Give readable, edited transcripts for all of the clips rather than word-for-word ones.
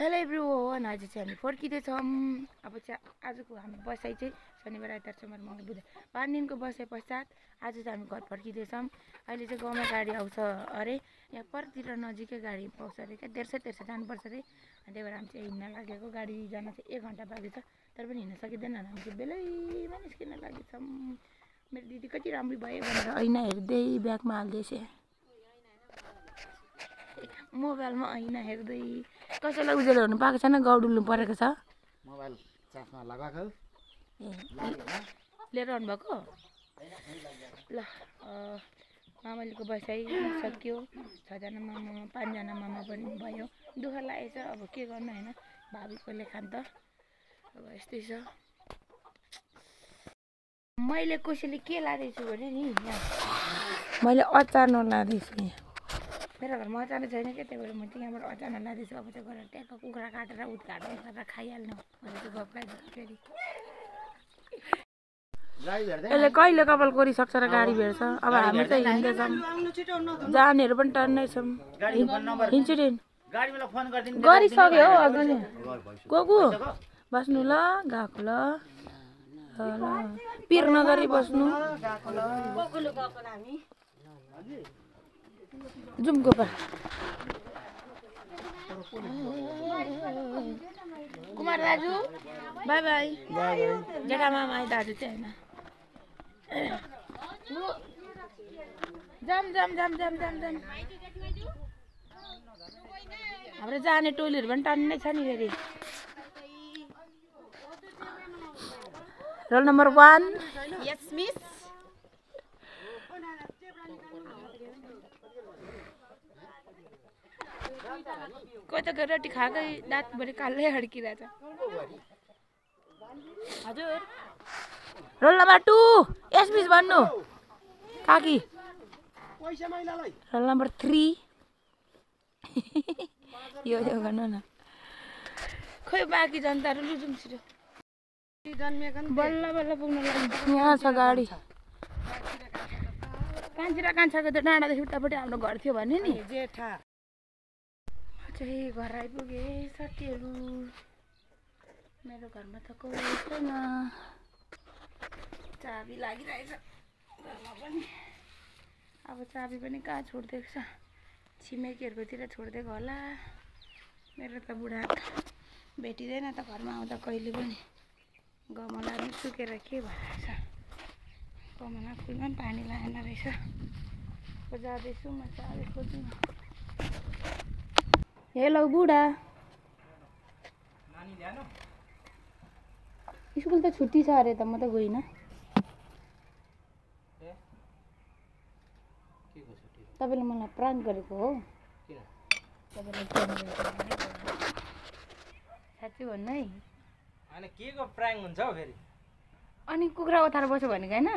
Hello everyone, आज चाहिँ हामी फर्किँदैछौँ। अब चाहिँ आजको हामी बसाइ चाहिँ शनिबार आइतबार सोमबार मङ्गल बुधबार 5 दिनको बसाइ पश्चात आज चाहिँ हामी घर फर्किँदैछौँ। अहिले चाहिँ गाउँमा गाडी आउँछ अरे, यहाँ परतिर नजिकै गाडी पाउँछ अरे क्या, तेर्सो जानुपर्छ अरे। त्यही भएर हामी चाहिँ हिँड्न लागेको। गाडी जान चाहिँ 1 घन्टा बाँकी छ, तर पनि हिँड्न सकिँदैन। हामी चाहिँ बेलैमा निस्किन लागेछौँ। मेरो दिदी कति राम्रो भयो भनेर ऐना हेर्दै ब्यागमा हाल्दैछ, मोबाइलमा ऐना हेर्दै। कसैलाई उज्यालो हुनु पाएको छैन, गौडुल्नु परेको छ। मोबाइल चार्जमा लगाएको लिएर आउनुभएको। ल मामालीको बसाइ सक्यो। 6 जना मामा 5 जना मामा पनि भयो। दुःख लागेछ, अब के गर्नु होइन, भाबीकोले खान त अब यस्तै छ। मैले कसैले के लाँदैछु भने नि, यहाँ मैले अचार नलाँदैछु। यहाँ मेरो घरमा अचार छैन क्या, त्यही भएर म चाहिँ यहाँबाट अचार लाँदैछु। अब चाहिँ गएर ट्याक्क कुखुरा काटेर उद्घाटन गरेर खाइहाल्नु भनेर चाहिँ गफ लगाइदिन्छु फेरि। यसले कहिले कपाल कोरिसक्छ र गाडी भेट्छ। अब हामी चाहिँ हिँड्दैछौँ, जानेहरू पनि टन्नै छौँ। हिँड्छु नि, गरिसक्यो हौ अघि नै। गोगु बस्नु ल, गएको ल, पिर नगरी बस्नु। जुम गोपाल कुमार दाजु बाई बाई। जेठा मामा आए दाजु चाहिँ होइन। जाम जाम जाम जाम जाम जाम। हाम्रो जाने टोलीहरू पनि टन्नै छ नि फेरि। Roll number 1। यस मिस। कोही त रोटी खाएकै दाँतभरि कालै हड्किरहेछ। हजुर रोल नम्बर 2 यस मिस भन्नु काकी। रोल नम्बर 3 यो गर्नु न। खोइ बाँकी जनताहरू लुजुम छिटो। बल्ल बल्ल पुग्न लाग्छ। यहाँ छ गाडी। कान्छी र कान्छाको त डाँडादेखि उतापट्टि हाम्रो घर थियो भने नि। जेठा चाहिँ घर आइपुगेँ साथीहरू। मेरो घरमा त कोही छैन, चाबी लागिरहेछ घरमा पनि। अब चाबी पनि कहाँ छोडिदिएको छ, छिमेकीहरूकोतिर छोडिदिएको होला। मेरो त बुढा भेटिँदैन त घरमा आउँदा कहिले पनि। गमला पनि सुकेर के भएर छ, गमला फुलमा पनि पानी लागेन रहेछ। अब जाँदैछु म चाबी खोज्नु। हेलो बुढा, स्कुल त छुट्टी छ अरे त, म त गइनँ। तपाईँले मलाई प्राङ्क गरेको हो। साँच्ची भन्नु है। अनि के को प्राङ्क हुन्छ हौ फेरि? अनि कुखुरा ओथार बस्यो भनेको होइन?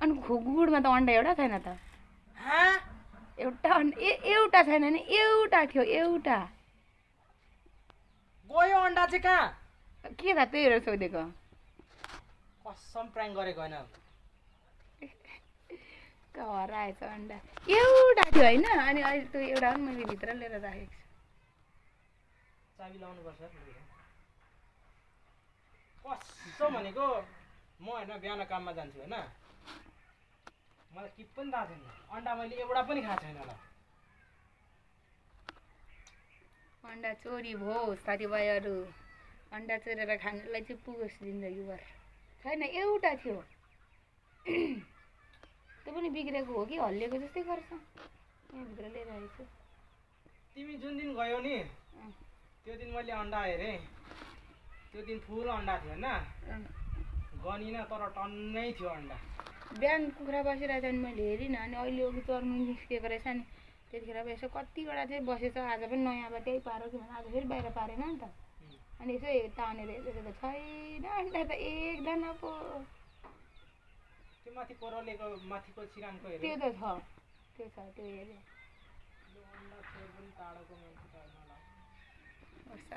अनि गुडमा त अन्डा एउटा छैन त। एउटा छैन नि, एउटा थियो, एउटा गयो अन्डा चाहिँ कहाँ? के थाहा, त्यही भएर सोधेको। कसम प्राङ्क गरेको होइन। हराएछ अन्डा, एउटा थियो होइन। अनि अहिले त्यो एउटा पनि मैले भित्र लिएर राखेको छु। चाबी लाउनु पर्छ। कसम भनेको म होइन, बिहान काममा जान्छु होइन, मलाई के पनि थाहा छैन। अन्डा मैले एउटा पनि खाएको छैन होला। अन्डा चोरी भयो साथीभाइहरू। अन्डा चोरेर खानेलाई चाहिँ पुगोस् जिन्दगीभर। छैन, एउटा थियो। त्यो पनि बिग्रेको हो कि हल्लिएको जस्तै गर्छ। यहाँभित्र लिएर आएको छु। तिमी जुन दिन गयौ नि, त्यो दिन मैले अन्डा हेरेँ। त्यो दिन फुल अन्डा थियो होइन, गनिनँ तर टन्नै थियो अन्डा। बिहान कुखुरा बसिरहेको थियो अनि मैले हेरिनँ। अनि अहिले अघि चर्नु निस्किएको रहेछ नि, त्यतिखेर अब यसो कतिवटा चाहिँ बसेछ। आज पनि नयाँ अब त्यही पारो कि भने आज फेरि बाहिर पारेन नि त। अनि यसो तानेर हेरेको त छैन अन्डा त एकजना पो। त्यो माथि परलेको माथिको सिरानको हेरेँ, त्यो त छ, त्यो छ, त्यो हेरेँ। अन्डा छोड पनि टाढोको मान्छे त